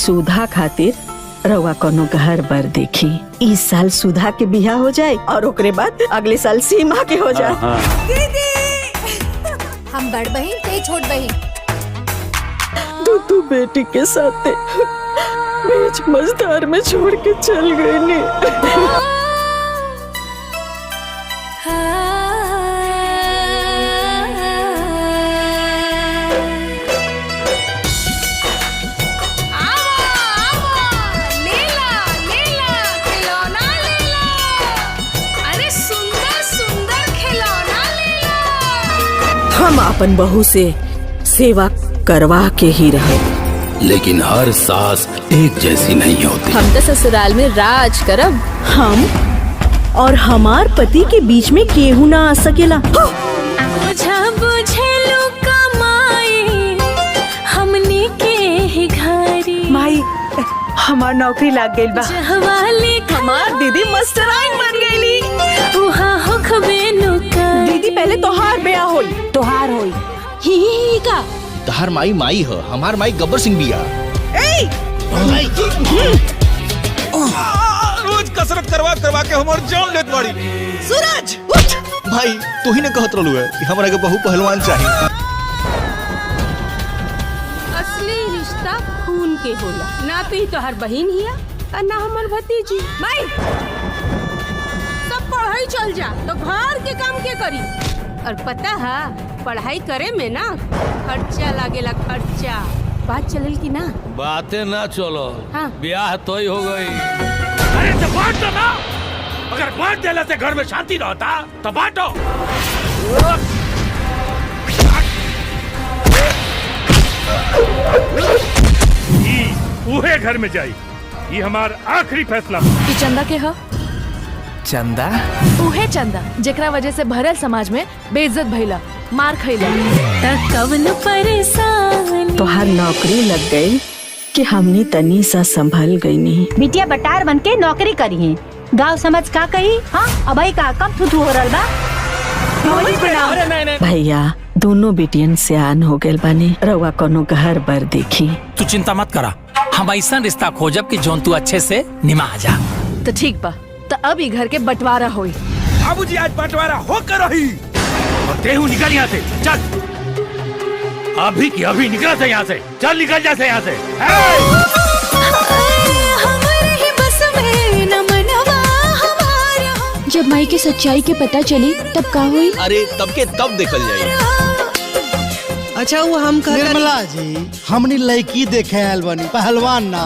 सुधा खातिर रवा कोनो घर बर देखी। इस साल सुधा के बियाह हो जाए और ओकरे बाद अगले साल सीमा के हो जाए। दीदी हम बड़ बहन ते छोट बहन। तू बेटी के साथ बीच मझधार में छोड़ के चल गई नी। हम अपन बहू से सेवा करवा के ही रहे, लेकिन हर सास एक जैसी नहीं होती। हम तो ससुराल में राज करब। हम और हमार पति के बीच में केहू ना आ सकेला। हमने के ही घरी माई हमार नौकरी लाग गई बा। हमार दीदी मास्टराइन बन गईली। दीदी पहले तोहार ब्याह होई। तोहार होई ही का तहार माई माई हो, हमार माई गब्बर सिंह बिया। रोज कसरत करवा करवा के हमार जान लेत बाड़ी। सूरज उठ। भाई तू ही ने कहत रहलू है कि हमरा के बहु पहलवान चाहिए। असली रिश्ता खून के होला, ना तो ही तोहर बहन हिया और ना हमार भतीजी। माई सब पढ़ाई चल जा तो घर के काम के करी। और पता है पढ़ाई करे में ना खर्चा लागेला, खर्चा। बात चलल की ना? बातें ना चलो। हाँ। ब्याह तो ही हो गई। अरे तो बांट दो ना। अगर बांट देला से घर में शांति रहता तो बांटो। उहे घर में जाई। ये हमार आखिरी फैसला। चंदा के हो? चंदा उहे चंदा जेकरा वजह से भरल समाज में बेइज्जत भइला, मार खइला। कवन परेशान तोहार नौकरी लग गई कि हमनी तनी सा संभल गई नहीं। बिटिया बटार बन के नौकरी करी है, गाँव समझ का कही। हाँ अबई का कब थुथु हो रहा बा। भैया दोनों बेटियन से आन हो गए बानी। रवा कोनो घर बर देखी। तू चिंता मत करा, हम ऐसा रिश्ता खोजब कि जोन तू अच्छे से निमा जा। तो ठीक बा, तो अब ई घर के बंटवारा होई। बाबूजी आज बंटवारा होकर रही। और तेहू निकल यहाँ से, चल। अभी की अभी निकल से यहाँ से, चल निकल जा से यहाँ से। जब माई के सच्चाई के पता चली तब का हुई? अरे तब के तब देखल जाए। अच्छा वो हम निर्मला जी, हमने लड़की देखे आयल बानी, पहलवान ना।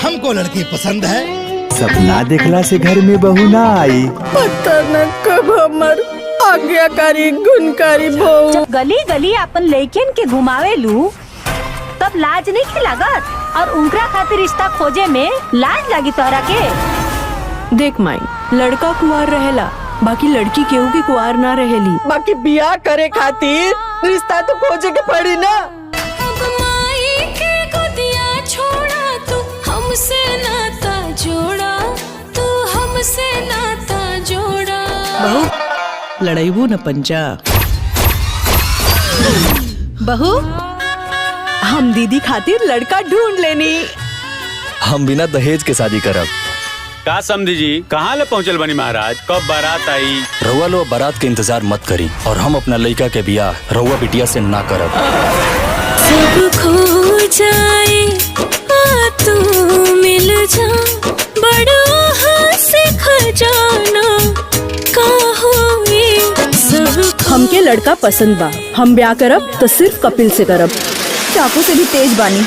हमको लड़की पसंद है। सपना देखला से घर में बहू ना आई। पता न कब हमर आज्ञाकारी गुणकारी बहू। जब गली गली अपन लड़कियन के घुमावे लू तब लाज नहीं की लागत, और उनकरा खातिर रिश्ता खोजे में लाज लगी तोहरा के। देख माई, लड़का कुंवार रहेला, बाकी लड़की केहू की कुंवार ना रहेली। बाकी बियाह करे खातिर रिश्ता तो खोजे के पड़ी ना। अब माई के गोदिया छोड़ा, तू हमसे नाता जोड़ा, तू हमसे नाता जोड़ा। बहू लड़ाईबू न पंजा। बहू हम दीदी खातिर लड़का ढूंढ लेनी। हम बिना दहेज के शादी करब। का समझी जी, कहाँ ले पहुँचल बनी महाराज? कब बारात आई? रउआ लो बारात के इंतजार मत करी, और हम अपना लड़का के बियाह रउआ बिटिया से ना करब। सब खो जाए आ तू मिल जा, बड़ा हंसे खजाना का होए सब। हमके लड़का पसंद बा, हम ब्याह करब तो सिर्फ कपिल से करब। चाकू से भी तेज बानी,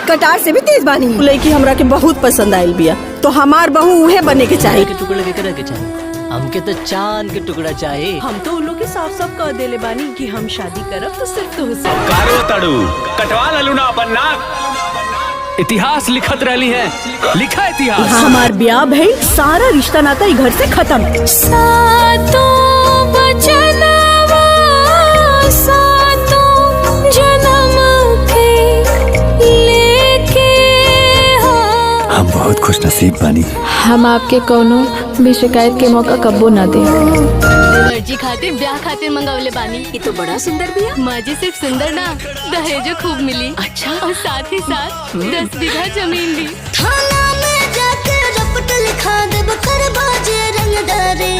कटार से भी तेज बानी। लड़की हमरा के बहुत पसंद आयल बिया, तो हमार बहू उहे बने के चाहिए। टुकड़े के करे के चाहिए, हमके तो चांद के टुकड़ा चाहिए। हम तो उन लोग के साफ साफ कह देले बानी कि हम शादी करब तो सिर्फ तुझसे। कारो तड़ू कटवा ललू ना अपन नाक। इतिहास लिखत रहली है, लिखा इतिहास। हमार ब्याह भई, सारा रिश्ता नाता घर से खत्म। सातों बचनवा सातों जन्म के लेके हम बहुत खुश नसीब बानी। हम आपके कोनो भी शिकायत के मौका कब्बो ना दे। मर्जी खातिर ब्याह खातिर मंगवले बानी। ये तो बड़ा सुंदर बिया। माँ जी सिर्फ सुंदर ना, दहेजो खूब मिली। अच्छा। और साथ ही साथ 10 बीघा जमीन भी। थाना में जाके रपट लिखा देब कर बाजे रंगदारी।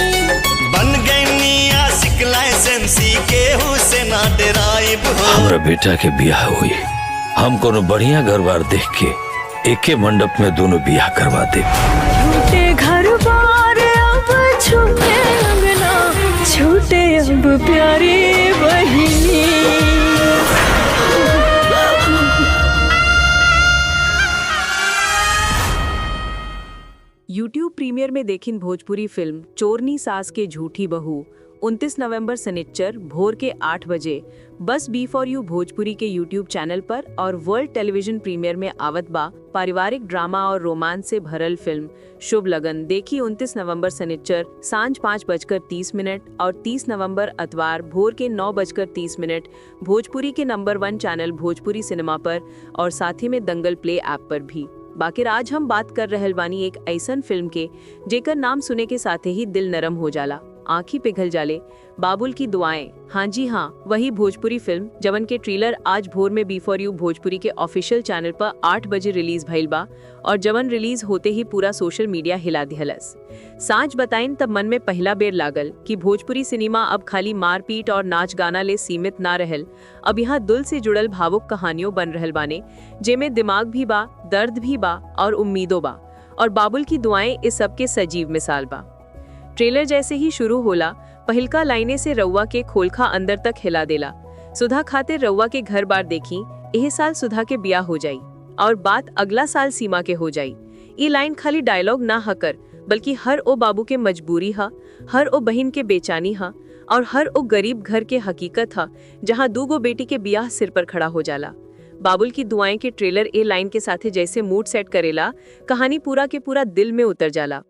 बन गई आशिक लाइसेंसी के हुसैना डराइब हो। हमरा बेटा के बियाह हुई, हम कोनो बढ़िया घर बार देख के एके मंडप में दोनों बियाह करवा दे। छूटे घर बार अब छूटे अंगना, छूटे अब प्यारी बहिनी। यूट्यूब प्रीमियर में देखिन भोजपुरी फिल्म चोरनी सास के झूठी बहू 29 नवंबर सनिच्चर भोर के 8 बजे बस बी फॉर यू भोजपुरी के यूट्यूब चैनल पर और वर्ल्ड टेलीविजन प्रीमियर में आवत बा। पारिवारिक ड्रामा और रोमांस से भरल फिल्म शुभ लगन देखी 29 नवंबर सनिच्चर सांझ 5:30 और 30 नवंबर अतवार भोर के 9:30 भोजपुरी के नंबर 1 चैनल भोजपुरी सिनेमा पर और साथ ही में दंगल प्ले ऐप पर भी। बाकी आज हम बात कर रहल बानी एक ऐसन फिल्म के जेकर नाम सुने के साथे ही दिल नरम हो जाला, आँखी पिघल जाले। बाबुल की दुआएं। हाँ जी हाँ, वही भोजपुरी फिल्म जवन के ट्रेलर आज भोर में बी फॉर यू भोजपुरी के ऑफिशियल चैनल पर 8 बजे रिलीज भइल बा और जवन रिलीज होते ही पूरा सोशल मीडिया हिला दिहलस। सांझ बताइन तब मन में पहला बेर लागल कि भोजपुरी सिनेमा अब खाली मारपीट और नाच गाना ले सीमित ना रहल, अब यहाँ दिल से जुड़ल भावुक कहानियों बन रहल बाने जेमे दिमाग भी बा, दर्द भी बा और उम्मीदों बा। और बाबुल की दुआएं इस सब के सजीव मिसाल बा। ट्रेलर जैसे ही शुरू होला पहिलका लाइने से रउआ के खोलखा अंदर तक हिला देला। सुधा खातिर रउआ के घर बार देखी, एह साल सुधा के बिया हो जाई और बात अगला साल सीमा के हो जाई। ये लाइन खाली डायलॉग ना हकर बल्कि हर ओ बाबू के मजबूरी हा, हर ओ बहन के बेचानी हा और हर ओ गरीब घर के हकीकत हा जहाँ दूगो बेटी के बियाह सिर पर खड़ा हो जाला। बाबुल की दुआएं के ट्रेलर ए लाइन के साथे जैसे मूड सेट करेला, कहानी पूरा के पूरा दिल में उतर जाला।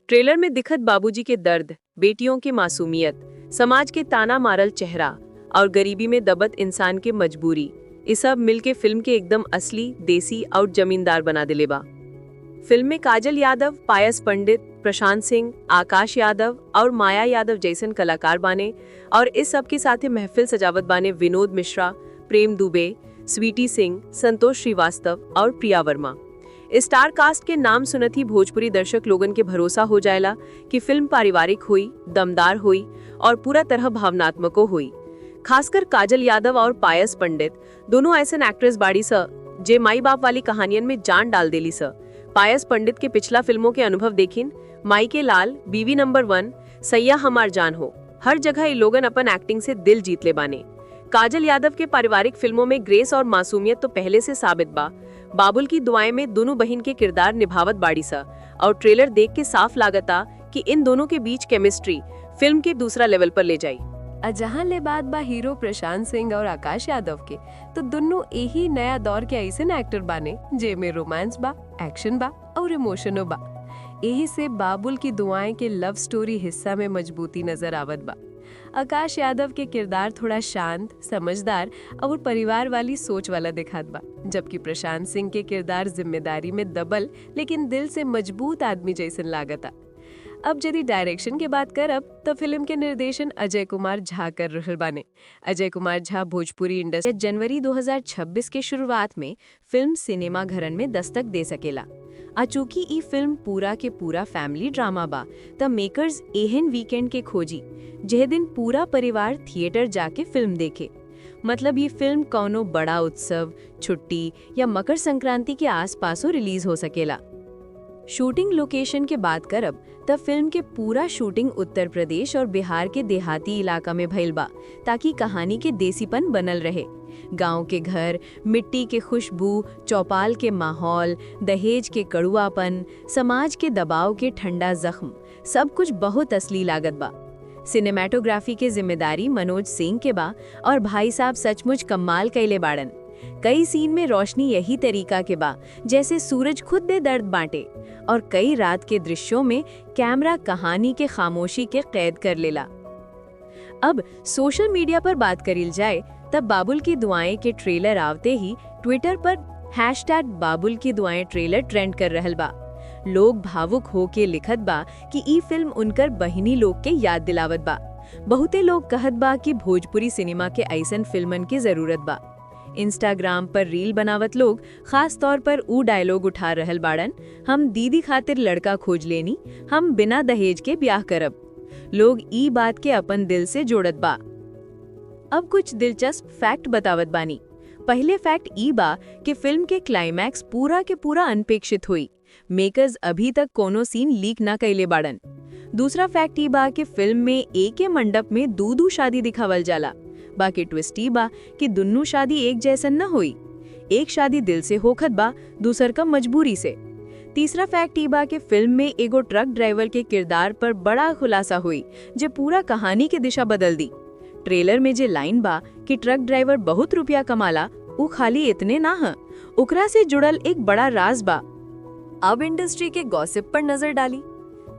ट्रेलर में दिखत बाबूजी के दर्द, बेटियों की मासूमियत, समाज के ताना मारल चेहरा और गरीबी में दबत इंसान के मजबूरी, ये सब मिलके फिल्म के एकदम असली, देसी और जमींदार बना दिले बा। फिल्म में काजल यादव, पायस पंडित, प्रशांत सिंह, आकाश यादव और माया यादव जैसन कलाकार बाने और इस सब के साथ महफिल सजावट बाने विनोद मिश्रा, प्रेम दुबे, स्वीटी सिंह, संतोष श्रीवास्तव और प्रिया वर्मा। स्टार कास्ट के नाम सुनत ही भोजपुरी दर्शक लोगन के भरोसा हो जाएला कि फिल्म पारिवारिक हुई, दमदार हुई और पूरा तरह भावनात्मको हुई। खासकर काजल यादव और पायस पंडित दोनों ऐसे एक्ट्रेस बाड़ी स जे माई बाप वाली कहानियन में जान डाल देली स। पायस पंडित के पिछला फिल्मों के अनुभव देखिन, माई के लाल, बीवी नंबर 1, सैया हमार जान हो, हर जगह ये लोगन अपन एक्टिंग से दिल जीत ले बाने। काजल यादव के पारिवारिक फिल्मों में ग्रेस और मासूमियत तो पहले से साबित बा। बाबुल की दुआएं में दोनों बहन के किरदार निभावत बाड़ी सा और ट्रेलर देख के साफ लागता कि इन दोनों के बीच केमिस्ट्री फिल्म के दूसरा लेवल पर ले जाई। जहाँ ले बात बा हीरो प्रशांत सिंह और आकाश यादव के, तो दोनों यही नया दौर के ऐसे एक्टर बाने जे में रोमांस बा, एक्शन बा और इमोशनो बा। यही से बाबुल की दुआएं के लव स्टोरी हिस्सा में मजबूती नजर आवत बा। आकाश यादव के किरदार थोड़ा शांत, समझदार और परिवार वाली सोच वाला दिखात बा, जबकि प्रशांत सिंह के किरदार जिम्मेदारी में दबल लेकिन दिल से मजबूत आदमी जैसन लागता। अब यदि डायरेक्शन के बात करब तो फिल्म के निर्देशन अजय कुमार झा कर रहल बाने। अजय कुमार झा भोजपुरी इंडस्ट्री जनवरी 2026 के शुरुआत में फिल्म सिनेमा घरन में दस्तक दे सकेला। चूंकि ई फिल्म पूरा के पूरा फैमिली ड्रामा बा त मेकर्स एहन वीकेंड के खोजी जह दिन पूरा परिवार थिएटर जाके फिल्म देखे। मतलब ये फिल्म कौनो बड़ा उत्सव, छुट्टी या मकर संक्रांति के आसपासो रिलीज हो सकेला। शूटिंग लोकेशन के बात करब तब फिल्म के पूरा शूटिंग उत्तर प्रदेश और बिहार के देहाती इलाका में भइल बा ताकि कहानी के देसीपन बनल रहे। गांव के घर, मिट्टी के खुशबू, चौपाल के माहौल, दहेज के कड़ुआपन, समाज के दबाव के ठंडा जख्म, सब कुछ बहुत असली लागत बा। सिनेमैटोग्राफी के जिम्मेदारी मनोज सिंह के बा और भाई साहब सचमुच कमाल कैले बाड़न। कई सीन में रोशनी यही तरीका के बा जैसे सूरज खुद दे दर्द बांटे और कई रात के दृश्यों में कैमरा कहानी के खामोशी के कैद कर लेला। अब सोशल मीडिया पर बात करिल जाए तब बाबुल की दुआएं के ट्रेलर आवते ही ट्विटर पर #बाबुल की दुआएं ट्रेलर ट्रेंड कर रहल बा। लोग भावुक होके लिखत बा कि ई फिल्म उनकर बहिनी लोग के याद दिलावत बा। बहुते लोग कहत बा कि भोजपुरी सिनेमा के ऐसन फिल्मन की जरूरत बा। इंस्टाग्राम पर रील बनावत लोग खास तौर पर ऊ डायलॉग उठा रहल बाड़न, हम दीदी खातिर लड़का खोज लेनी, हम बिना दहेज के ब्याह करब। लोग ई बात के अपन दिल से जोड़त बा। अब कुछ दिलचस्प फैक्ट बतावत बानी। पहले फैक्ट ई बा कि फिल्म के क्लाइमैक्स पूरा के पूरा अनपेक्षित हुई। मेकर्स अभी तक कोनो सीन लीक ना कैले बाड़न। दूसरा फैक्ट ई बा कि फिल्म में एक ही मंडप में दू शादी दिखावल जाला। बाकी ट्विस्ट ई बा कि दुन्नू शादी एक जैसन न हुई। एक शादी दिल से होखत बा, दूसर का मजबूरी से। तीसरा फैक्ट ई बा कि फिल्म में एगो ट्रक ड्राइवर के किरदार पर बड़ा खुलासा हुई जो पूरा कहानी के दिशा बदल दी। ट्रेलर में जे लाइन बा कि ट्रक ड्राइवर बहुत रुपया कमाला, उ खाली इतने ना ह, उकरा से जुड़ल एक बड़ा राज बा। अब इंडस्ट्री के गॉसिप पर नजर डाली।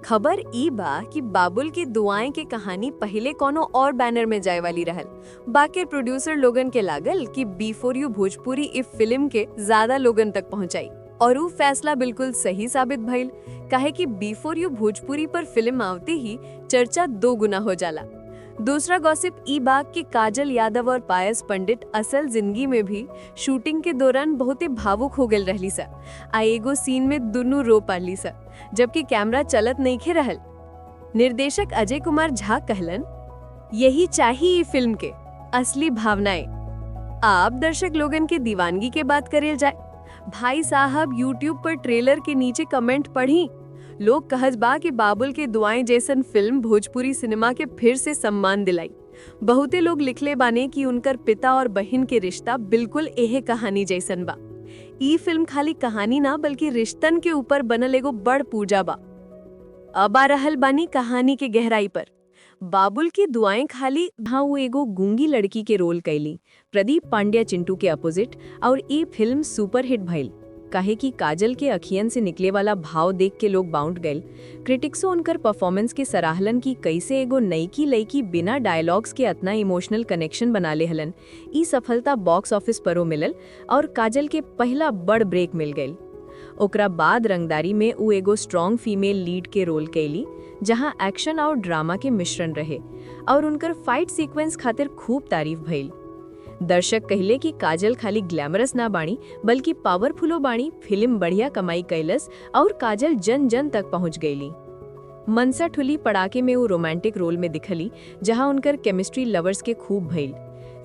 खबर ई बा कि बाबुल की दुआएं के कहानी पहले कोनो और बैनर में जाए वाली रहल। बाकी प्रोड्यूसर लोगन के लागल कि before you Bhojpuri is film के ज्यादा लोगन तक पहुंचाई, और वो फैसला बिल्कुल सही साबित भइल। काहे कि बिफोर यू भोजपुरी पर फिल्म आवते ही चर्चा 2 गुना हो जाला। दूसरा गॉसिप ई बा कि काजल यादव और पायस पंडित असल जिंदगी में भी शूटिंग के दौरान बहुत ही भावुक हो गए रहली सा। आ एगो सीन में दुनू रो पारली सा, जबकि कैमरा चलत नहीं खे रहल। निर्देशक अजय कुमार झा कहलन, यही चाहिए फिल्म के असली भावनाएं। आप दर्शक लोगन के दीवानगी के बात करेल जाए। भाई साहब यूट्यूब पर ट्रेलर के नीचे कमेंट पढ़ी। लोग कहत बा कि बाबुल के दुआएं जैसन फिल्म भोजपुरी सिनेमा के फिर से सम्मान दिलाई। बहुते लोग लिखले बाने कि उनकर पिता और बहन के रिश्ता बिल्कुल एहे कहानी जैसन बा। ई फिल्म खाली कहानी ना बल्कि रिश्तन के ऊपर बनल एगो बड़ पूजा बा। अब आ रहल बानी कहानी के गहराई पर। बाबुल की दुआएं खाली वो एगो गूंगी लड़की के रोल कैली, प्रदीप पांड्या चिंटू के अपोजिट, और ई फिल्म सुपर हिट भइल। काहे कि काजल के अखियन से निकले वाला भाव देख के लोग बाउंड गए। क्रिटिक्सो उनकर परफॉर्मेंस के सराहलन की कैसे एगो नईकी लईकी बिना डायलॉग्स के अतना इमोशनल कनेक्शन बना ले हलन। ई सफलता बॉक्स ऑफिस परो मिलल और काजल के पहला बड़ ब्रेक मिल गई। ओकरा बाद रंगदारी में उ एगो स्ट्रॉन्ग फीमेल लीड के रोल कैली, जहां एक्शन और ड्रामा के मिश्रण रहे, और उनकर फाइट सीक्वेंस खातिर खूब तारीफ भइल। दर्शक कहले कि काजल खाली ग्लैमरस ना बाणी बल्कि पावरफुलो बाणी। फिल्म बढ़िया कमाई कैलस और काजल जन जन तक पहुंच गईली। मनसा ठुली पड़ाके में वो रोमांटिक रोल में दिखली, जहां उनकर केमिस्ट्री लवर्स के खूब भइल।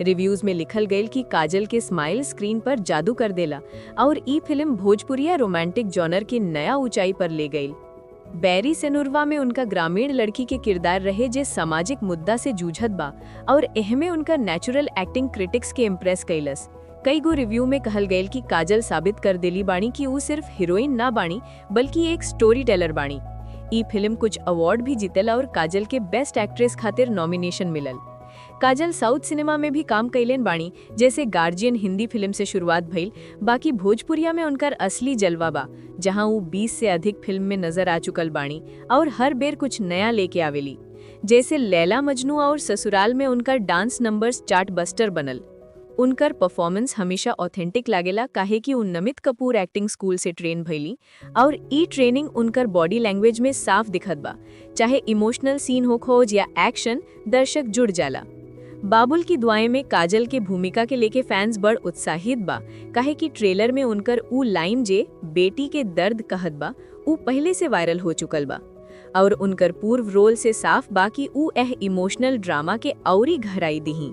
रिव्यूज में लिखल गईल कि काजल के स्माइल स्क्रीन पर जादू कर देला और ई फिल्म भोजपुरिया रोमांटिक जॉनर की नया ऊंचाई पर ले गई। बैरी सेनुरवा में उनका ग्रामीण लड़की के किरदार रहे जे सामाजिक मुद्दा से जूझत बा, और एहमे उनका नेचुरल एक्टिंग क्रिटिक्स के इम्प्रेस कैलस। कई गो रिव्यू में कहल गईल कि काजल साबित कर देली बाणी कि वो सिर्फ हीरोइन ना बाणी बल्कि एक स्टोरी टेलर बाणी। ई फिल्म कुछ अवार्ड भी जीतल और काजल के बेस्ट एक्ट्रेस खातिर नॉमिनेशन मिलल। काजल साउथ सिनेमा में भी काम कैलेन बाणी, जैसे गार्जियन हिंदी फिल्म से शुरुआत भइल। बाकी भोजपुरिया में उनकर असली जलवा बा, जहां वो 20 से अधिक फिल्म में नजर आ चुकल बाणी और हर बेर कुछ नया लेके आवेली। जैसे लैला मजनू और ससुराल में उनका डांस नंबर्स चार्ट बस्टर बनल। उनकर परफॉर्मेंस हमेशा ऑथेंटिक लागेला, काहे कि उन नमित कपूर एक्टिंग स्कूल से ट्रेन भइली और ई ट्रेनिंग उनकर बॉडी लैंग्वेज में साफ दिखत बा। चाहे इमोशनल सीन हो खोज या एक्शन, दर्शक जुड़ जाला। बाबुल की दुआएं में काजल के भूमिका के लेके फैंस बड़ उत्साहित बा, काहे कि ट्रेलर में उनकर ऊ लाइन जे बेटी के दर्द कहत बा ऊ पहले से वायरल हो चुकल बा, और उनकर पूर्व रोल से साफ बा कि ऊ इमोशनल ड्रामा के औरी गहराई दिही।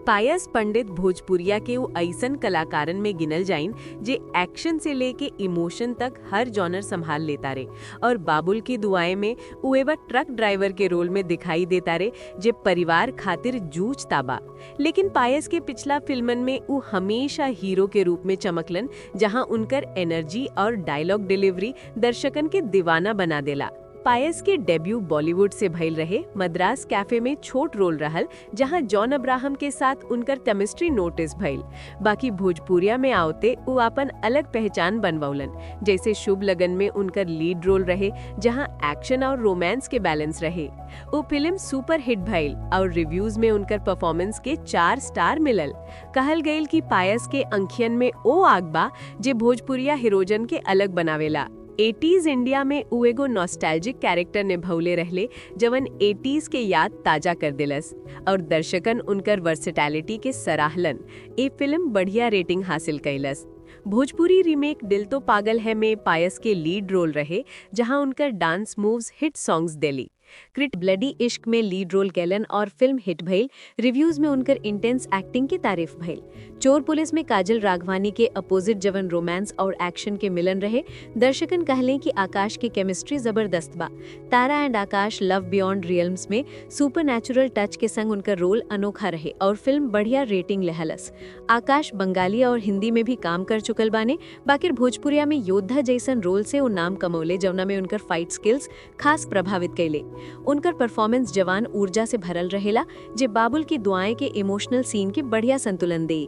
पायस पंडित भोजपुरिया के वो ऐसन कलाकारन में गिनल जाइन जे एक्शन से लेके इमोशन तक हर जॉनर संभाल लेता रे, और बाबुल की दुआएं में वो एवं ट्रक ड्राइवर के रोल में दिखाई देता रे जे परिवार खातिर जूझता बा। लेकिन पायस के पिछला फिल्मन में वो हमेशा हीरो के रूप में चमकलन, जहां उनकर एनर्जी और डायलॉग डिलीवरी दर्शकन के दीवाना बना देला। पायस के डेब्यू बॉलीवुड से भइल रहे मद्रास कैफे में छोट रोल रहल, जहां जॉन अब्राहम के साथ उनकर केमिस्ट्री नोटिस भइल। बाकी भोजपुरिया में आवते वो अपन अलग पहचान बनवौलन, जैसे शुभ लगन में उनकर लीड रोल रहे, जहां एक्शन और रोमांस के बैलेंस रहे। वो फिल्म सुपर हिट भइल और रिव्यूज में उनकर परफॉर्मेंस के 4 स्टार मिलल। कहल गईल कि पायस के अंखियन में ओ आग बा जे भोजपुरिया हीरोजन के अलग बनावेला। 80s इंडिया में उ एगो नॉस्टैल्जिक कैरेक्टर निभौले रहले जवन 80s के याद ताजा कर दिलस और दर्शकन उनकर वर्सेटैलिटी के सराहलन। ए फिल्म बढ़िया रेटिंग हासिल कैलस। भोजपुरी रीमेक दिल तो पागल है में पायस के लीड रोल रहे, जहां उनकर डांस मूव्स हिट सॉन्ग्स देली। क्रिट ब्लडी इश्क में लीड रोल कैलन और फिल्म हिट भइल। रिव्यूज में उनकर इंटेंस एक्टिंग की तारीफ भइल। चोर पुलिस में काजल राघवानी के अपोजिट जवन रोमांस और एक्शन के मिलन रहे। दर्शकन कहले कि आकाश की केमिस्ट्री जबरदस्त बा। तारा एंड आकाश लव बियॉन्ड रियल्म्स में सुपरनैचुरल टच के संग उनका रोल अनोखा रहे और फिल्म बढ़िया रेटिंग लहलस। आकाश बंगाली और हिंदी में भी काम कर चुकल बाने, बाकिर भोजपुरिया में योद्धा जैसन रोल से वो नाम कमौले, जवना में उनकर फाइट स्किल्स खास प्रभावित कैले। उनकर परफॉर्मेंस जवान ऊर्जा से भरल रहेला, जे बाबुल की दुआएं के इमोशनल सीन के बढ़िया संतुलन दे।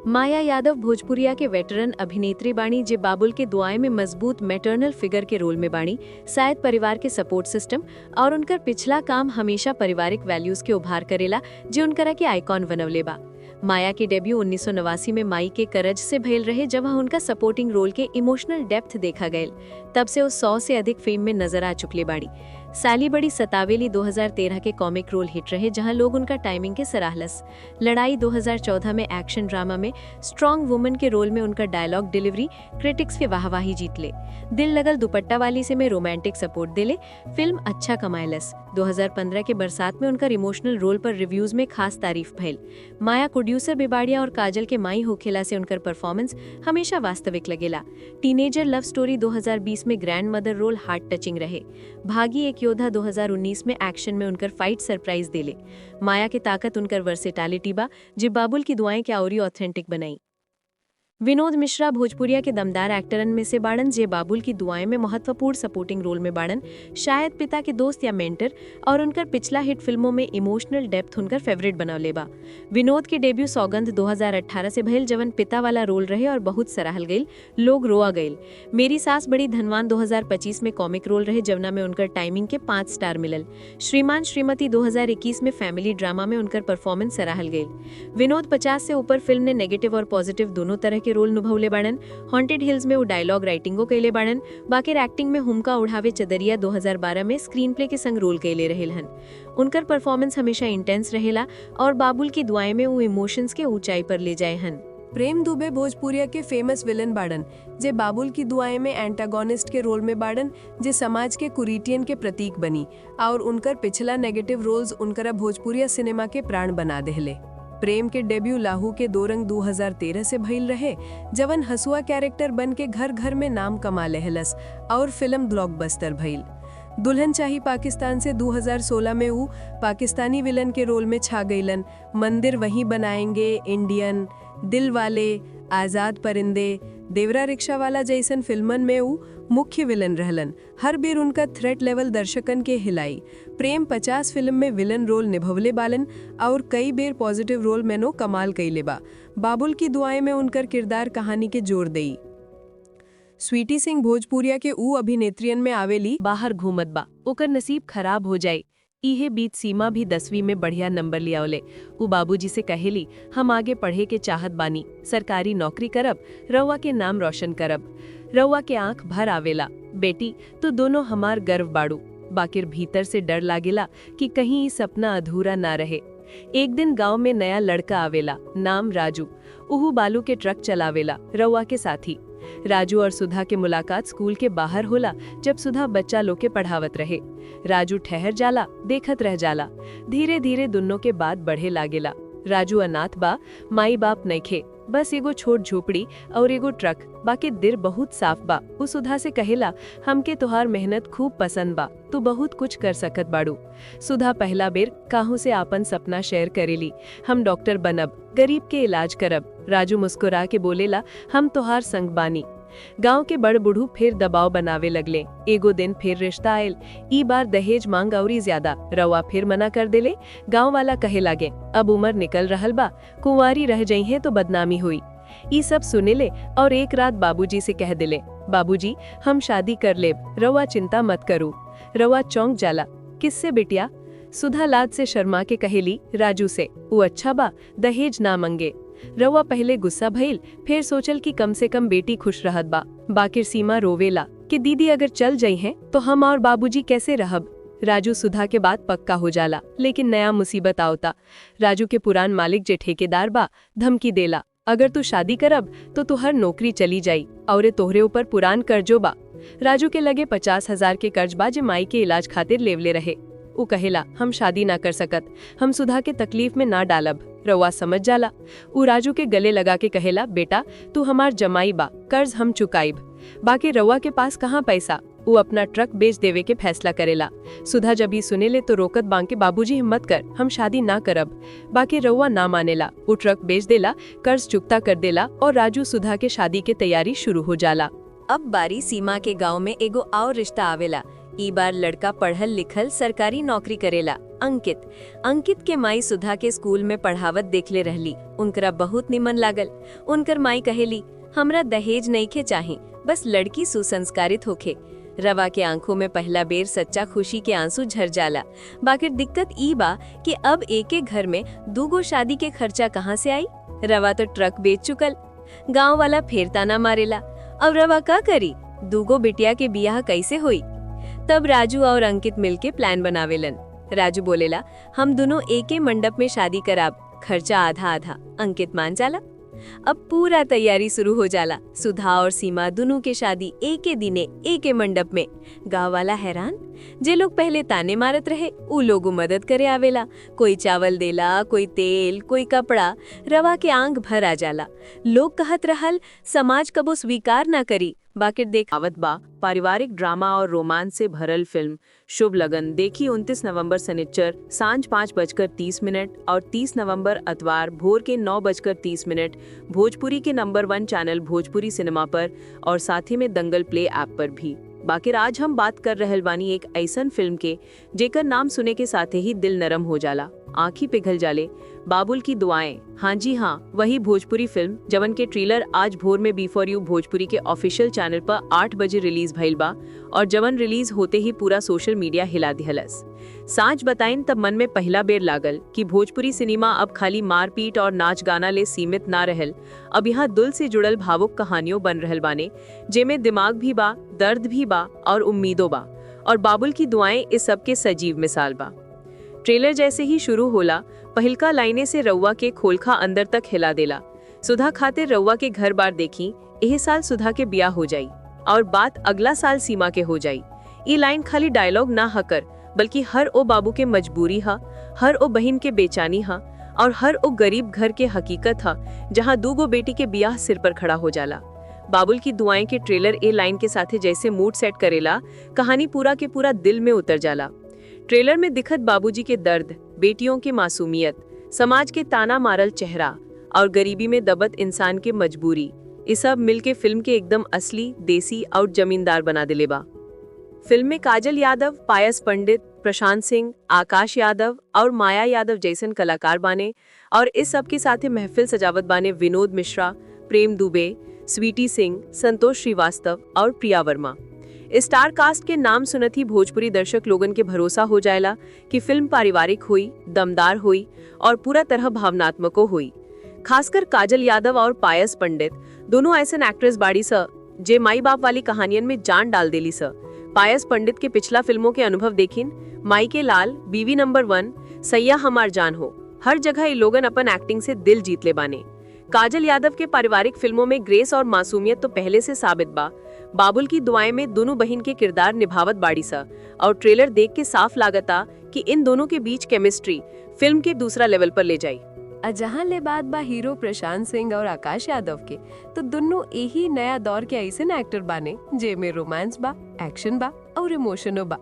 माया यादव भोजपुरिया के वेटरन अभिनेत्री बाणी, जे बाबुल के दुआएं में मजबूत मैटरनल फिगर के रोल में बाणी। शायद परिवार के सपोर्ट सिस्टम और उनकर पिछला काम हमेशा पारिवारिक वैल्यूज के उभार करेला, जे उनकरा के आइकॉन बनवले बा। माया की डेब्यू 1989 में माई के करज से भइल रहे, जब उनका सपोर्टिंग रोल के इमोशनल डेप्थ देखा गयल। तब से वो 100 से अधिक फिल्म में नजर आ चुकले बाड़ी। साली बड़ी सतावेली 2013 के कॉमिक रोल हिट रहे, जहां लोग उनका टाइमिंग के सराहलस। लड़ाई 2014 में एक्शन ड्रामा में स्ट्रॉन्ग वुमन के रोल में उनका डायलॉग डिलीवरी क्रिटिक्स के वाहवाही जीत ले। दिल लगल दुपट्टा वाली से में रोमांटिक सपोर्ट दिले। फिल्म अच्छा कमायलस। 2015 के बरसात में उनका इमोशनल रोल पर रिव्यूज में खास तारीफ भइल। माया प्रोड्यूसर बिबाड़िया और काजल के माई होखेला से उनकर परफॉर्मेंस हमेशा वास्तविक लगेला। टीनेजर लव स्टोरी 2020 में grandmother role heart touching रहे। भागी एक योद्धा 2019 में एक्शन में उनकर फाइट सरप्राइज देले। माया की ताकत उनकर वर्सेटैलिटी बा, जे बाबुल की दुआएं के औरी ऑथेंटिक बनाई। विनोद मिश्रा भोजपुरिया के दमदार एक्टरन में से बाड़न, जे बाबुल की दुआएं में महत्वपूर्ण सपोर्टिंग रोल में बाड़न। शायद पिता के दोस्त या मेंटर और उनकर पिछला हिट फिल्मों में इमोशनल डेप्थ उनकर फेवरेट बनवले बा। विनोद के डेब्यू सौगंध 2018 से भइल, जवन पिता वाला रोल रहे और बहुत सराहल गईल, लोग रोआ गईल। मेरी सास बड़ी धनवान 2025 में कॉमिक रोल रहे, जवना में उनकर टाइमिंग के 5 स्टार मिलल। श्रीमान श्रीमती 2021 में फैमिली ड्रामा में उनकर परफॉर्मेंस सराहल गईल। विनोद 50 से ऊपर फिल्म ने नेगेटिव और पॉजिटिव दोनों तरह के रोल निभौले बाड़न। हॉन्टेड हिल्स में वो डायलॉग राइटिंगो कैले बाड़न। बाकी एक्टिंग में हुमका उड़ावे चदरिया 2012 में स्क्रीन प्ले के संग रोल कैले रहेल हन। उनकर परफॉर्मेंस हमेशा इंटेंस रहेला और बाबुल की दुआएं में वो इमोशंस के ऊंचाई पर ले जाए हन। प्रेम दुबे भोजपुरिया के फेमस विलन बाड़न, जे बाबुल की दुआएं में एंटागोनिस्ट के रोल में बाड़न, जे समाज के कुरीटियन के प्रतीक बनी और उनकर पिछला नेगेटिव रोल्स उनकरा भोजपुरिया सिनेमा के प्राण बना देहले। प्रेम के डेब्यू लाहू के 2 रंग 2013 से भइल रहे, जवन हसुआ कैरेक्टर बन के घर घर में नाम कमा लेहलस और फिल्म ब्लॉकबस्टर भइल। दुल्हन चाही पाकिस्तान से 2016 में वो पाकिस्तानी विलन के रोल में छा गईलन। मंदिर वहीं बनाएंगे, इंडियन, दिल वाले, आजाद परिंदे, देवरा रिक्शा वाला जैसन फिल्मन में वो मुख्य विलन रहलन। हर बेर उनका थ्रेट लेवल दर्शकन के हिलाई। प्रेम 50 फिल्म में विलन रोल निभवले बालन और कई बेर पॉजिटिव रोल में नो कमाल कईले बा। बाबुल की दुआएं में उनकर किरदार कहानी के जोर देई। स्वीटी सिंह भोजपुरिया के ऊ अभिनेत्रियन में आवेली बाहर घूमत बा, ओकर नसीब खराब हो जाए। इहे बीच सीमा भी 10वीं में बढ़िया नंबर लियावले। उ बाबूजी से कहेली, हम आगे पढ़े के चाहत बानी, सरकारी नौकरी करब, रउआ के नाम रोशन करब। रउआ के आंख भर आवेला, बेटी तो दोनों हमार गर्व बाड़ू। बाकिर भीतर से डर लागेला कि कहीं सपना अधूरा ना रहे। एक दिन गांव में नया लड़का आवेला, नाम राजू। उहू बालू के ट्रक चलावेला, रउआ के साथी। राजू और सुधा के मुलाकात स्कूल के बाहर होला, जब सुधा बच्चा लोग के पढ़ावत रहे। राजू ठहर जाला, देखत रह जाला। धीरे धीरे दोनों के बात बढ़े लागेला। राजू अनाथ बा, माई बाप नइखे, बस एगो छोट झोपड़ी और एगो ट्रक, बाकी दिल बहुत साफ बा। उ सुधा से कहेला, हमके तोहार मेहनत खूब पसंद बा, तू बहुत कुछ कर सकत बाड़ू। सुधा पहला बेर काहू से आपन सपना शेयर करेली, हम डॉक्टर बनब, गरीब के इलाज करब। राजू मुस्कुरा के बोलेला, हम तोहार संग बानी। गांव के बड़ बूढ़ू फिर दबाव बनावे लगले। एगो दिन फिर रिश्ता आयल, ई बार दहेज मांग औरी ज्यादा। रवा फिर मना कर देले। गांव वाला कहे लागे, अब उम्र निकल रहल बा, कुंवारी रह जाई है तो बदनामी हुई। ई सब सुनेले और एक रात बाबूजी से कह दिले, बाबूजी हम शादी कर लेब, रवा चिंता मत करू। रवा चौंक जाला, किससे बिटिया? सुधा लाद से शर्मा के कहेली, राजू से। वो अच्छा बा, दहेज ना मंगे। रवा पहले गुस्सा भइल, फिर सोचल कि कम से कम बेटी खुश रहत बा। बाकिर सीमा रोवेला कि दीदी अगर चल जाई हैं तो हम और बाबूजी कैसे रहब। राजू सुधा के बाद पक्का हो जाला, लेकिन नया मुसीबत आवता। राजू के पुरान मालिक जे ठेकेदार बा धमकी देला, अगर तू शादी करब तो तुहर नौकरी चली जाई और तोहरे ऊपर पुरान कर्जो बा। राजू के लगे 50,000 के कर्ज बा जे माई के इलाज खातिर लेवले रहे। उ कहेला हम शादी ना कर सकत, हम सुधा के तकलीफ में ना डालब। रउआ समझ जाला। उ राजू के गले लगा के कहेला बेटा तू हमार जमाई बा, कर्ज हम चुकाइब, बाकी रउआ के पास कहाँ पैसा। उ अपना ट्रक बेच देवे के फैसला करेला। सुधा जब ही सुनेले तो रोकत बांग के बाबूजी हिम्मत कर, हम शादी ना करब, बाकी रउआ ना मानेला। उ ट्रक बेच देला, कर्ज चुकता कर देला और राजू सुधा के शादी के तैयारी शुरू हो जाला। अब बारी सीमा के गांव में एगो और रिश्ता आवेला। ई बार लड़का पढ़ल लिखल सरकारी नौकरी करेला, अंकित। अंकित के माई सुधा के स्कूल में पढ़ावत देखले रहली, उनकरा बहुत निमन लागल। उनकर माई कहेली हमरा दहेज नइखे चाही, बस लड़की सुसंस्कारित होखे। रवा के आंखों में पहला बेर सच्चा खुशी के आंसू झर जाला। बाकी दिक्कत ई बा कि अब एक एक घर में दूगो शादी के खर्चा कहाँ से आई। रवा तो ट्रक बेच चुकल, गांव वाला फेर ताना मारेला। अब रवा का करी, दूगो बिटिया के बियाह कैसे हुई। तब राजू और अंकित मिलके प्लान बनावेलन। राजू बोलेला हम दोनों एक ही मंडप में शादी कराब, खर्चा आधा आधा। अंकित मान जाला। अब पूरा तैयारी शुरू हो जाला। सुधा और सीमा दोनों के शादी एक ही दिने एक ही मंडप में। गाँव वाला हैरान, जे लोग पहले ताने मारत रहे उ लोग मदद करे आवेला। कोई चावल देला, कोई तेल, कोई कपड़ा। रवा के आंख भर आ जाला। लोग कहत रहल समाज कबो स्वीकार ना करी, बाकी देखावत बा। पारिवारिक ड्रामा और रोमांस से भरल फिल्म शुभ लगन देखी 29 नवंबर सनिच्चर सांझ 5:30 और 30 नवंबर अतवार भोर के 9:30 भोजपुरी के नंबर 1 चैनल भोजपुरी सिनेमा पर और साथ ही में दंगल प्ले ऐप पर भी। बाकी आज हम बात कर रहल बानी एक ऐसन फिल्म के जेकर नाम सुने के साथ ही दिल नरम हो जाला, आँखी पिघल जाले। बाबुल की दुआएं। हाँ जी हाँ, वही भोजपुरी फिल्म जवन के ट्रेलर आज भोर में B4U भोजपुरी के ऑफिशियल चैनल पर 8 बजे रिलीज भइल बा और जवन रिलीज होते ही पूरा सोशल मीडिया हिला दिहलस। साँच बताइन तब मन में पहला बेर लागल कि भोजपुरी सिनेमा अब खाली मारपीट और नाच गाना ले सीमित ना रहल। अब यहाँ दिल से जुड़ल भावुक कहानियों बन रहल बाने, जेमे दिमाग भी बा, दर्द भी बा और उम्मीदों बा। और बाबुल की दुआएं इस सब के सजीव मिसाल बा। ट्रेलर जैसे ही शुरू होला, पहिलका लाइने से रउआ के खोलखा अंदर तक हिला देला। सुधा खातिर रउआ के घर बार देखी, एह साल सुधा के ब्याह हो जाई और बात अगला साल सीमा के हो जाई। ये लाइन खाली डायलॉग ना हकर, बल्कि हर ओ बाबू के मजबूरी हा, हर ओ बहन के बेचानी हा और हर ओ गरीब घर के हकीकत हा, जहाँ दूगो बेटी के ब्याह सिर पर खड़ा हो जाला। बाबुल की दुआएं के ट्रेलर ए लाइन के साथ जैसे मूड सेट करेला, कहानी पूरा के पूरा दिल में उतर जाला। ट्रेलर में दिखत बाबूजी के दर्द, बेटियों की मासूमियत, समाज के ताना मारल चेहरा और गरीबी में दबत इंसान के मजबूरी, ये सब मिलके फिल्म के एकदम असली, देसी और जमींदार बना दिले बा। फिल्म में काजल यादव, पायस पंडित, प्रशांत सिंह, आकाश यादव और माया यादव जैसन कलाकार बाने और इस सब के साथ महफिल सजावट बाने विनोद मिश्रा, प्रेम दुबे, स्वीटी सिंह, संतोष श्रीवास्तव और प्रिया वर्मा। स्टार कास्ट के नाम सुनत ही भोजपुरी दर्शक लोगन के भरोसा हो जाएला कि फिल्म पारिवारिक हुई, दमदार हुई और पूरा तरह भावनात्मको हुई। खासकर काजल यादव और पायस पंडित दोनों ऐसन एक्ट्रेस बाड़ी स जे माई बाप वाली कहानियन में जान डाल देली स। पायस पंडित के पिछला फिल्मों के अनुभव देखिन, माई के लाल, बीवी नंबर 1, सैया हमार जान हो, हर जगह ये लोगन अपन एक्टिंग से दिल जीत ले बाने। काजल यादव के पारिवारिक फिल्मों में ग्रेस और मासूमियत तो पहले से साबित बा। बाबुल की दुआएं में दोनों बहन के किरदार निभावत बाड़ी सा और ट्रेलर देख के साफ लागता कि इन दोनों के बीच केमिस्ट्री फिल्म के दूसरा लेवल पर ले जाई। जहाँ ले बात बा हीरो प्रशांत सिंह और आकाश यादव के, तो दोनों यही नया दौर के ऐसे एक्टर बाने जे में रोमांस बा, एक्शन बा और इमोशनो बा।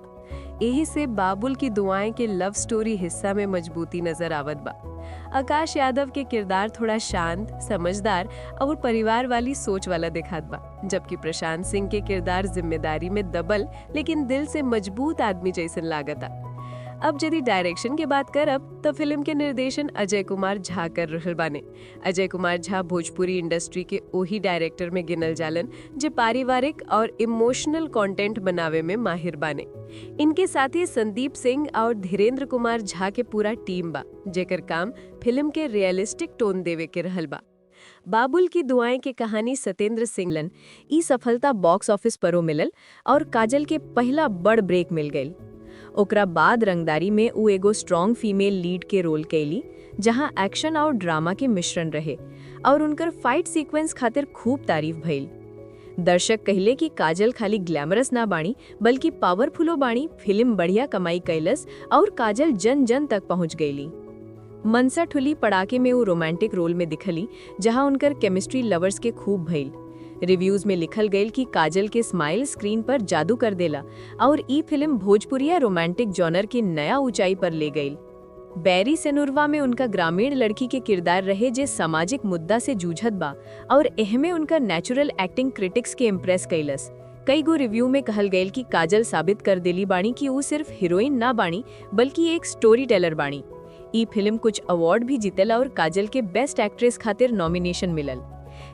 यही से बाबुल की दुआएं के लव स्टोरी हिस्सा में मजबूती नजर आवत बा। आकाश यादव के किरदार थोड़ा शांत, समझदार और परिवार वाली सोच वाला दिखात बा, जबकि प्रशांत सिंह के किरदार जिम्मेदारी में दबल लेकिन दिल से मजबूत आदमी जैसन लागता। अब यदि डायरेक्शन के बात करब तो फिल्म के निर्देशन अजय कुमार झा कर रहल बाने। अजय कुमार झा भोजपुरी इंडस्ट्री के ओही डायरेक्टर में गिनल जालन जे पारिवारिक और इमोशनल कंटेंट बनावे में माहिर बाने। इनके साथ ही संदीप सिंह और धीरेन्द्र कुमार झा के पूरा टीम बा, जेकर काम फिल्म के रियलिस्टिक टोन देवे के रहल बा। बाबुल की दुआएं के कहानी सत्येंद्र सिंगलन ई सफलता बॉक्स ऑफिस परो मिलल और काजल के पहला बड़ ब्रेक मिल गई। ओकरा बाद रंगदारी में उ एगो स्ट्रॉन्ग फीमेल लीड के रोल कैली, जहां एक्शन और ड्रामा के मिश्रण रहे और उनकर फाइट सीक्वेंस खातिर खूब तारीफ भइल। दर्शक कहले कि काजल खाली ग्लैमरस ना बाणी बल्कि पावरफुलो बाणी। फिल्म बढ़िया कमाई कैलस और काजल जन जन तक पहुंच गईली। मनसा ठुली पड़ाके में वो रोमांटिक रोल में दिखली, जहां उनकर केमिस्ट्री लवर्स के खूब भइल। रिव्यूज में लिखल गईल कि काजल के स्माइल स्क्रीन पर जादू कर देला और ई फिल्म भोजपुरिया रोमांटिक जॉनर की नया ऊंचाई पर ले गईल। बैरी सेनुरवा में उनका ग्रामीण लड़की के किरदार रहे जे सामाजिक मुद्दा से जूझत बा और एहमे उनका नेचुरल एक्टिंग क्रिटिक्स के इम्प्रेस कैलस। कई गो रिव्यू में कहल गईल कि काजल साबित कर देली बाणी कि वो सिर्फ हीरोइन ना बाणी बल्कि एक स्टोरी टेलर बाणी। ई फिल्म कुछ अवार्ड भी जीतल और काजल के बेस्ट एक्ट्रेस खातिर नॉमिनेशन मिलल।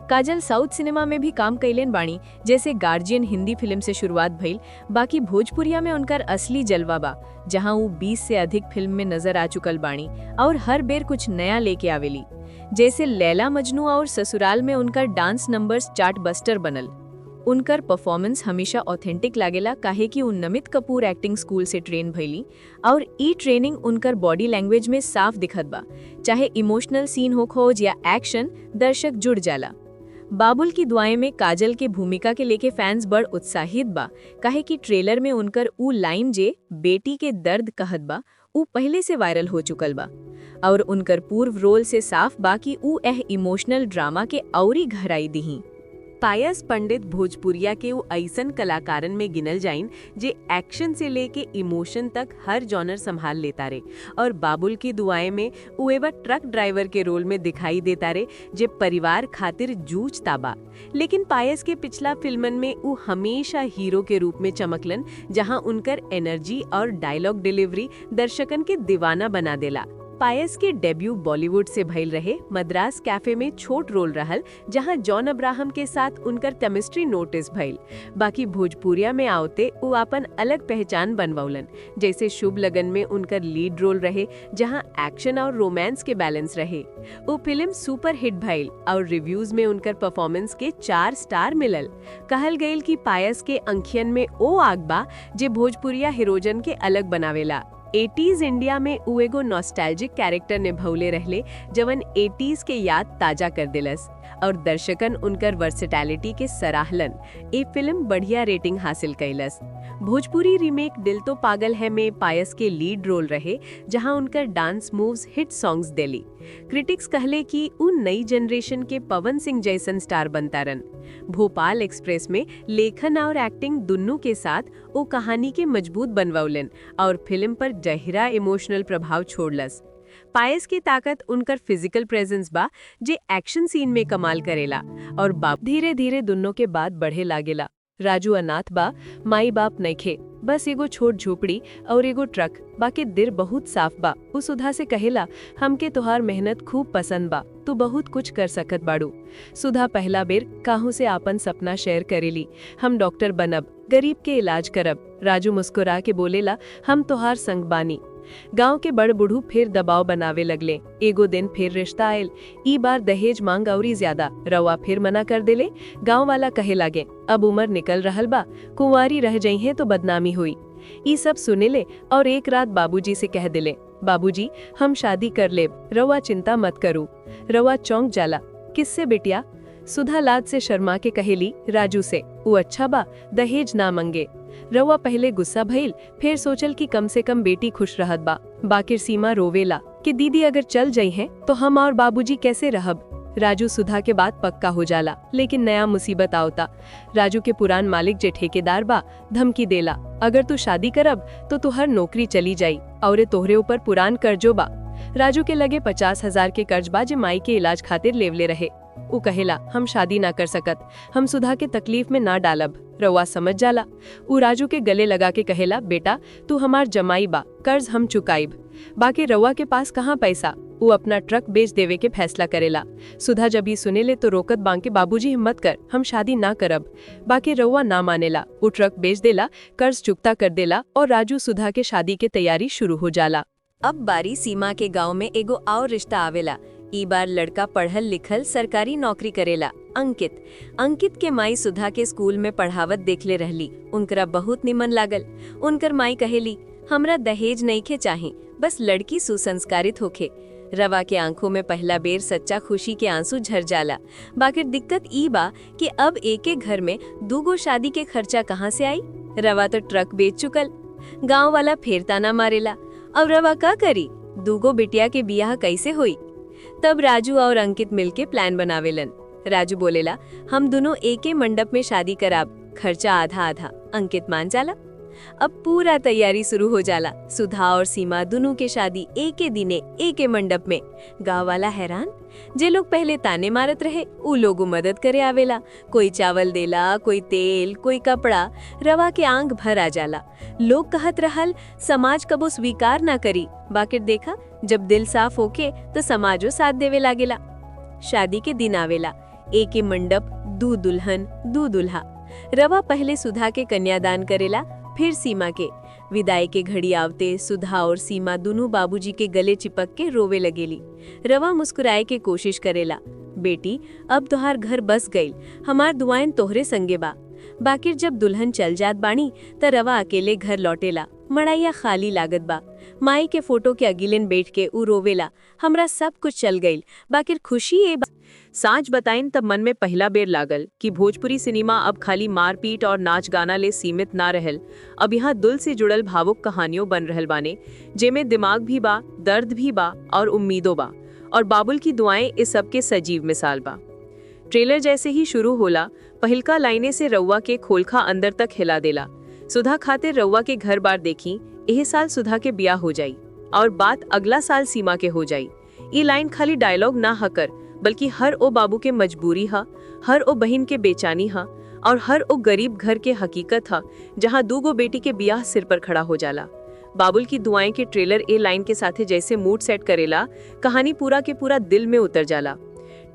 काजल साउथ सिनेमा में भी काम कैलेन बाणी, जैसे गार्जियन हिंदी फिल्म से शुरुआत भइल। बाकी भोजपुरिया में उनकर असली जलवा बा, जहां वो 20 से अधिक फिल्म में नजर आ चुकल बाणी और हर बेर कुछ नया लेके आवेली। जैसे लैला मजनू और ससुराल में उनकर डांस नंबर्स चार्ट बस्टर बनल। उनकर परफॉर्मेंस हमेशा ऑथेंटिक लागेला, काहे कि नमित कपूर एक्टिंग स्कूल से ट्रेन भइली और ई ट्रेनिंग उनकर बॉडी लैंग्वेज में साफ दिखत बा। चाहे इमोशनल सीन हो खोज या एक्शन, दर्शक जुड़ जाला। बाबुल की दुआएं में काजल के भूमिका के लेके फैंस बड़ उत्साहित बा, काहे कि ट्रेलर में उनकर ऊ लाइन जे बेटी के दर्द कहत बा ऊ पहले से वायरल हो चुकल बा और उनकर पूर्व रोल से साफ बा कि ऊ इमोशनल ड्रामा के औरी गहराई दिही। पायस पंडित भोजपुरिया के वो ऐसन कलाकारन में गिनल जाइन जे एक्शन से लेके इमोशन तक हर जॉनर संभाल लेता रे और बाबुल की दुआएं में वो एवं ट्रक ड्राइवर के रोल में दिखाई देता रे जे परिवार खातिर जूझता बा। लेकिन पायस के पिछला फिल्मन में वो हमेशा हीरो के रूप में चमकलन, जहां उनकर एनर्जी और डायलॉग डिलीवरी दर्शकन के दीवाना बना देला। पायस के डेब्यू बॉलीवुड से भइल रहे मद्रास कैफे में छोट रोल रहल, जहां जॉन अब्राहम के साथ उनकर केमिस्ट्री नोटिस भइल। बाकी भोजपुरिया में आवते वो अपन अलग पहचान बनवौलन। जैसे शुभ लगन में उनकर लीड रोल रहे, जहां एक्शन और रोमांस के बैलेंस रहे। वो फिल्म सुपर हिट भइल और रिव्यूज में उनकर परफॉर्मेंस के 4 स्टार मिलल। कहल गईल कि पायस के अंखियन में ओ आग बा जे भोजपुरिया हीरोजन के अलग बनावेला। 80s इंडिया में उ एगो नॉस्टैल्जिक कैरेक्टर निभौले रहले, जवन 80s के याद ताजा कर दिलस और दर्शकन उनकर वर्सेटैलिटी के सराहलन। ए फिल्म बढ़िया रेटिंग हासिल कैलस। भोजपुरी रीमेक दिल तो पागल है में पायस के लीड रोल रहे, जहां उनकर डांस मूव्स हिट सॉन्ग्स देली। क्रिटिक्स कहले कि उन नई जनरेशन के पवन सिंह जैसन स्टार बनतारन। भोपाल एक्सप्रेस में लेखन और एक्टिंग दुन्नों के साथ वो कहानी के मजबूत बनवौलन और फिल्म पर गहरा इमोशनल प्रभाव छोड़लस। पायस की ताकत उनकर फिजिकल प्रेजेंस बा जे एक्शन सीन में कमाल करेला और बाप धीरे धीरे दुन्नों के बाद बढ़े लागेला। राजू अनाथ बा, माई बाप नइखे, बस एगो छोट झोपड़ी और एगो ट्रक, बाकी दिल बहुत साफ बा। उ सुधा से कहेला, हमके तोहार मेहनत खूब पसंद बा, तू बहुत कुछ कर सकत बाड़ू। सुधा पहला बेर काहू से आपन सपना शेयर करेली, हम डॉक्टर बनब, गरीब के इलाज करब। राजू मुस्कुरा के बोलेला, हम तोहार संग बानी। गांव के बड़ बूढ़ू फिर दबाव बनावे लगले। एगो दिन फिर रिश्ता आयल, ई बार दहेज मांग औरी ज्यादा। रवा फिर मना कर देले। गांव वाला कहे लागे, अब उम्र निकल रहल बा, कुंवारी रह जाइए तो बदनामी हुई। ई सब सुनेले और एक रात बाबूजी से कह दिले, बाबूजी हम शादी कर लेब, रवा चिंता मत करू। रवा चौंक जाला, किससे बिटिया? सुधा लाद से शर्मा के कहेली, राजू से। वो अच्छा बा, दहेज ना मंगे। रवा पहले गुस्सा भइल, फिर सोचल कि कम से कम बेटी खुश रहत बा। बाकिर सीमा रोवेला कि दीदी अगर चल जाई हैं तो हम और बाबूजी कैसे रहब। राजू सुधा के बाद पक्का हो जाला, लेकिन नया मुसीबत आवता। राजू के पुरान मालिक जे ठेकेदार बा धमकी देला, अगर तू शादी करब तो तुहर नौकरी चली जाई और तोहरे ऊपर पुरान कर्जो बा। राजू के लगे 50,000 के कर्ज बा जे माई के इलाज खातिर लेवले रहे। उ कहेला, हम शादी ना कर सकत, हम सुधा के तकलीफ में ना डालब। रवा समझ जाला। उ राजू के गले लगा के कहेला, बेटा तू हमार जमाई बा, कर्ज हम चुकाइब। बाकी रवा के पास कहाँ पैसा, वो अपना ट्रक बेच देवे के फैसला करेला। सुधा जब ही सुनेले तो रोकत बांग के, बाबूजी हिम्मत कर, हम शादी ना करब। बाकी रवा ना मानेला, वो ट्रक बेच देला, कर्ज चुकता कर देला और राजू सुधा के शादी के तैयारी शुरू हो जाला। अब बारी सीमा के गांव में एगो और रिश्ता आवेला। ई बार लड़का पढ़ल लिखल सरकारी नौकरी करेला। अंकित के माई सुधा के स्कूल में पढ़ावत देखले रहली, उनकरा बहुत निमन लागल। उनकर माई कहेली हमरा दहेज नहीं के चाहे, बस लड़की सुसंस्कारित होखे। रवा के आंखों में पहला बेर सच्चा खुशी के आंसू झर जाला। बाकी दिक्कत ई बा कि अब एक घर में 2 गो शादी के खर्चा कहाँ से आई। रवा तो ट्रक बेच चुकल, गांव वाला फेर ताना मारेला। अब रवा का करी, 2 गो बिटिया के बियाह कैसे हुई। तब राजू और अंकित मिलके प्लान बनावेलन। राजू बोलेला हम दोनों एक मंडप में शादी कराब, खर्चा आधा आधा। अंकित मान जाला। अब पूरा तैयारी शुरू हो जाला। सुधा और सीमा दोनों के शादी एक दिने एक मंडप में। गाँव वाला हैरान, जे लोग पहले ताने मारत रहे उ लोगों मदद करे आवेला। कोई चावल देला, कोई तेल, कोई कपड़ा। रवा के आंख भर आ जाला। लोग कहत रहल समाज कबो स्वीकार ना करी, बाकी देखा जब दिल साफ होके तो समाजो साथ देवे लागेला। शादी के दिन आवेला, एक मंडप, 2 दुल्हन 2 दुल्हा। रवा पहले सुधा के कन्यादान करेला, फिर सीमा के। विदाई के घड़ी आवते सुधा और सीमा दोनों बाबूजी के गले चिपक के रोवे लगेली। रवा मुस्कुराए के कोशिश करेला, बेटी अब तोहार घर बस गईल, हमार दुआएं तोहरे संगे बा। बाकी जब दुल्हन चल जात बानी त रवा अकेले घर लौटेला। मड़ाइया खाली लागत बा। माई के फोटो के अगिलेन बैठ के उ रोवेला, हमरा सब कुछ चल गईल, बाकी खुशी ए साँच बताइन तब मन में पहला बेर लागल कि भोजपुरी सिनेमा अब खाली मारपीट और नाच गाना ले सीमित ना रहल। अब यहाँ दिल से जुड़ल भावुक कहानियों बन रहल बाने, जेमें दिमाग भी बा, दर्द भी बा और उम्मीदों बा। और बाबुल की दुआएं इस सब के सजीव मिसाल बा। ट्रेलर जैसे ही शुरू होला, पहिलका लाइने से रउआ के खोलखा अंदर तक हिला देला। सुधा खातिर रउआ के घर बार देखी, एह साल सुधा के ब्याह हो जाई और बात अगला साल सीमा के हो जाई। ये लाइन खाली डायलॉग ना हकर, बल्कि हर ओ बाबू के मजबूरी हा, हर ओ बहन के बेचानी हा और हर ओ गरीब घर के हकीकत हा, जहाँ 2 गो बेटी के ब्याह सिर पर खड़ा हो जाला। बाबुल की दुआएं के ट्रेलर ए लाइन के साथे जैसे मूड सेट करेला, कहानी पूरा के पूरा दिल में उतर जाला।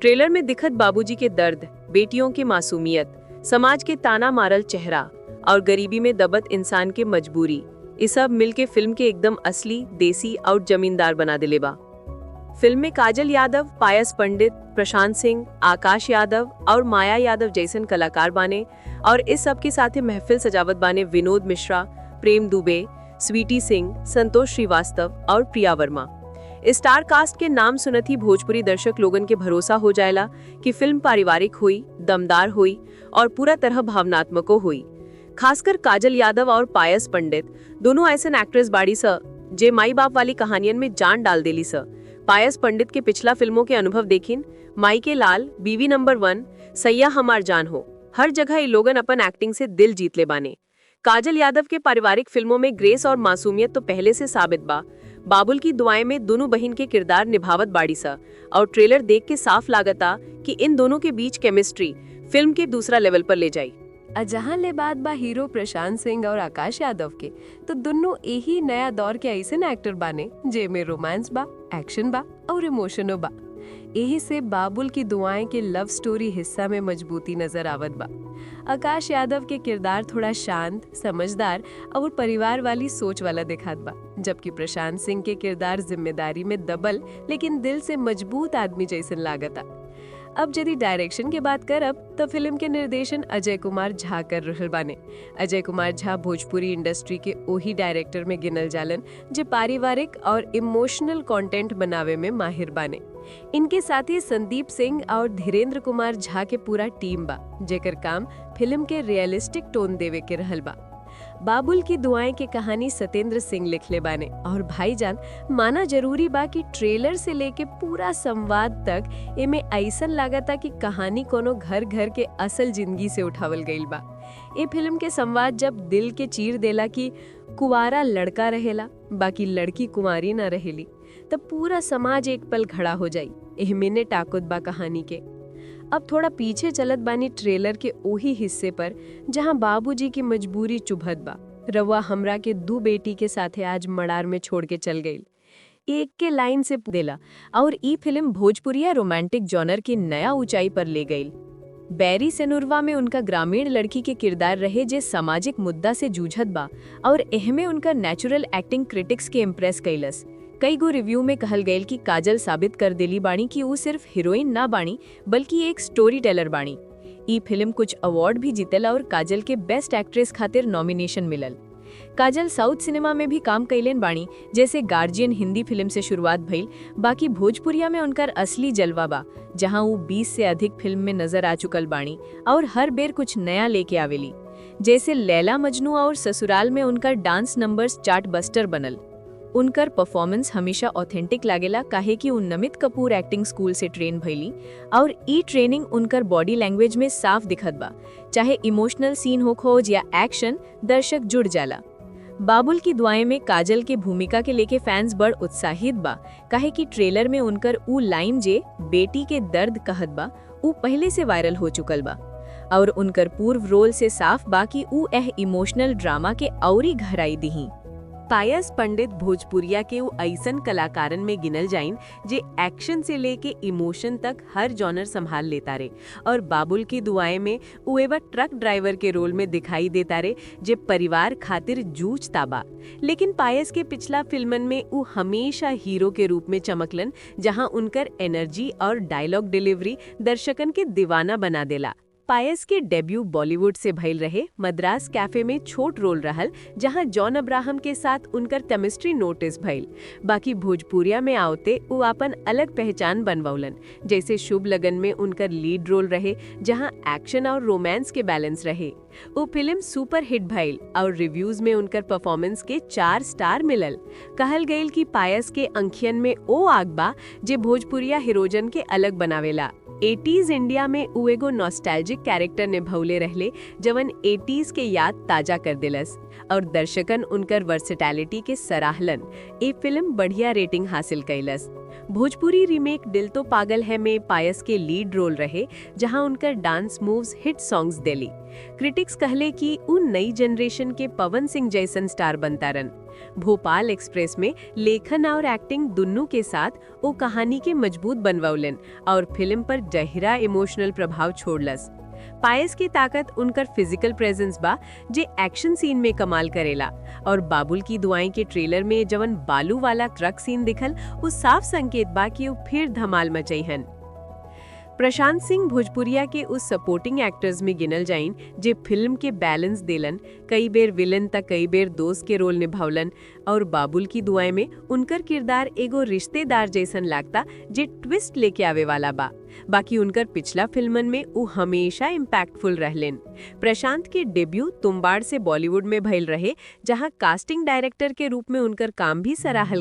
ट्रेलर में दिखत बाबूजी के दर्द, बेटियों की मासूमियत, समाज के ताना मारल चेहरा और गरीबी में दबत इंसान के मजबूरी, ये सब मिलके फिल्म के एकदम असली, देसी और जमींदार बना दिले बा। फिल्म में काजल यादव, पायस पंडित, प्रशांत सिंह, आकाश यादव और माया यादव जैसन कलाकार बाने और इस सब के साथ महफिल सजावट बाने विनोद मिश्रा, प्रेम दुबे, स्वीटी सिंह, संतोष श्रीवास्तव और प्रिया वर्मा। स्टार कास्ट के नाम सुनत ही भोजपुरी दर्शक लोगन के भरोसा हो जाएला कि फिल्म पारिवारिक हुई, दमदार हुई और पूरा तरह भावनात्मको हुई। खासकर काजल यादव और पायस पंडित दोनों ऐसे एक्ट्रेस बाड़ी स जे माई बाप वाली कहानियन में जान डाल देली स। पायस पंडित के पिछला फिल्मों के अनुभव देखिन, माई के लाल, बीवी नंबर 1, सैया हमार जान हो, हर जगह ये लोगन अपन एक्टिंग से दिल जीत ले बाने। काजल यादव के पारिवारिक फिल्मों में ग्रेस और मासूमियत तो पहले से साबित बा। बाबुल की दुआएं में दोनों बहन के किरदार निभावत बाड़ी सा और ट्रेलर देख के साफ लागता कि इन दोनों के बीच केमिस्ट्री फिल्म के दूसरा लेवल पर ले जाई। जहाँ ले बात बा हीरो प्रशांत सिंह और आकाश यादव के, तो दोनों यही नया दौर के ऐसे एक्टर बाने जे में रोमांस बा, एक्शन बा और इमोशनो बा। यही से बाबुल की दुआएं के लव स्टोरी हिस्सा में मजबूती नजर आवत बा। आकाश यादव के किरदार थोड़ा शांत, समझदार और परिवार वाली सोच वाला दिखात बा, जबकि प्रशांत सिंह के किरदार जिम्मेदारी में दबल लेकिन दिल से मजबूत आदमी जैसन लागता। अब यदि डायरेक्शन के बात करब तो फिल्म के निर्देशन अजय कुमार झा कर रहल बाने। अजय कुमार झा भोजपुरी इंडस्ट्री के ओही डायरेक्टर में गिनल जालन जे पारिवारिक और इमोशनल कंटेंट बनावे में माहिर बाने। इनके साथ ही संदीप सिंह और धीरेन्द्र कुमार झा के पूरा टीम बा, जेकर काम फिल्म के रियलिस्टिक टोन देवे के रहल बा। बाबुल की दुआएं के कहानी सतेंद्र सिंह लिखले बाने और भाईजान माना जरूरी बा कि ट्रेलर से लेके पूरा संवाद तक एमे ऐसन लागता कि कहानी कोनो घर घर के असल जिंदगी से उठावल गईल बा। ए फिल्म के संवाद जब दिल के चीर देला कि कुंवारा लड़का रहेला बाकी लड़की कुंवारी ना रहेली, तब पूरा समाज एक पल खड़ा हो जाई। एहमेने टाकुत बा कहानी के। अब थोड़ा पीछे चलत बानी ट्रेलर के ओही हिस्से पर जहां बाबूजी की मजबूरी चुभत बा। रवा हमरा के 2 बेटी के साथे आज मड़ार में छोड़ के चल गई, एक के लाइन से देला और ई फिल्म भोजपुरिया रोमांटिक जॉनर की नया ऊंचाई पर ले गई। बैरी सेनुरवा में उनका ग्रामीण लड़की के किरदार रहे जे सामाजिक मुद्दा से जूझत बा और एहमे उनका नेचुरल एक्टिंग क्रिटिक्स के इम्प्रेस कैलस। कई गो रिव्यू में कहल गयल कि काजल साबित कर देली बाणी कि वो सिर्फ हीरोइन ना बाणी बल्कि एक स्टोरी टेलर बाणी। ई फिल्म कुछ अवार्ड भी जीतल और काजल के बेस्ट एक्ट्रेस खातिर नॉमिनेशन मिलल। काजल साउथ सिनेमा में भी काम कैलेन बाणी, जैसे गार्जियन हिंदी फिल्म से शुरुआत भइल। बाकी भोजपुरिया में उनकर असली जलवा बा, जहां वो 20 से अधिक फिल्म में नजर आ चुकल बाणी और हर बेर कुछ नया लेके आवेली। जैसे लैला मजनू और ससुराल में उनकर डांस नंबर्स चार्ट बस्टर बनल। उनकर परफॉर्मेंस हमेशा ऑथेंटिक लागेला, काहे कि उन नमित कपूर एक्टिंग स्कूल से ट्रेन भइली और ई ट्रेनिंग उनकर बॉडी लैंग्वेज में साफ दिखत बा। चाहे इमोशनल सीन हो खोज या एक्शन, दर्शक जुड़ जाला। बाबुल की दुआएं में काजल के भूमिका के लेके फैंस बड़ उत्साहित बा, काहे कि ट्रेलर में उनकर ऊ लाइन जे बेटी के दर्द कहत बा ऊ पहले से वायरल हो चुकल बा और उनकर पूर्व रोल से साफ बा कि ऊ इमोशनल ड्रामा के औरी गहराई दिही। पायस पंडित भोजपुरिया के वो ऐसन कलाकारन में गिनल जाइन जे एक्शन से लेके इमोशन तक हर जॉनर संभाल लेता रे। और बाबुल की दुआएं में वो एवं ट्रक ड्राइवर के रोल में दिखाई देता रे जे परिवार खातिर जूझता बा। लेकिन पायस के पिछला फिल्मन में वो हमेशा हीरो के रूप में चमकलन, जहां उनकर एनर्जी और डायलॉग डिलीवरी दर्शकन के दीवाना बना देला। पायस के डेब्यू बॉलीवुड से भइल रहे मद्रास कैफे में छोट रोल रहल, जहां जॉन अब्राहम के साथ उनकर केमिस्ट्री नोटिस भइल। बाकी भोजपुरिया में आवते वो अपन अलग पहचान बनवौलन। जैसे शुभ लगन में उनकर लीड रोल रहे, जहां एक्शन और रोमांस के बैलेंस रहे। वो फिल्म सुपर हिट भइल और रिव्यूज में उनकर परफॉर्मेंस के 4 स्टार मिलल। कहल गईल कि पायस के अंखियन में ओ आग बा जे भोजपुरिया हीरोजन के अलग बनावेला। 80s इंडिया में उ एगो नॉस्टैल्जिक कैरेक्टर निभौले रहले, जवन 80s के याद ताजा कर दिलस और दर्शकन उनकर वर्सेटैलिटी के सराहलन। ये फिल्म बढ़िया रेटिंग हासिल कैलस। भोजपुरी रीमेक दिल तो पागल है में पायस के लीड रोल रहे, जहां उनकर डांस मूव्स हिट सॉन्ग्स देली। क्रिटिक्स कहले कि उन नई जनरेशन के पवन सिंह जैसन स्टार बनतारन। भोपाल एक्सप्रेस में लेखन और एक्टिंग दुन्नों के साथ वो कहानी के मजबूत बनवौलन और फिल्म पर गहरा इमोशनल प्रभाव छोड़लस। पायस की ताकत उनकर फिजिकल प्रेजेंस बा जे एक्शन सीन में कमाल करेला और बाबुल की दुआएं के ट्रेलर में जवन बालू वाला ट्रक सीन दिखल वो साफ संकेत बा कि वो फिर धमाल मचैहन। प्रशांत सिंह भोजपुरिया के उस सपोर्टिंग एक्टर्स में गिनल जाइन जे फिल्म के बैलेंस देलन, कई बेर विलन तक कई बेर दोस्त के रोल निभावलन और बाबुल की दुआएं में उनकर किरदार एगो रिश्तेदार जैसन लागता जे ट्विस्ट लेके आवे वाला बा। बाकी उनकर पिछला फिल्मन में वो हमेशा इम्पैक्टफुल रहलेन। प्रशांत के डेब्यू तुम्बाड़ से बॉलीवुड में भइल रहे, जहां कास्टिंग डायरेक्टर के रूप में उनकर काम भी सराहल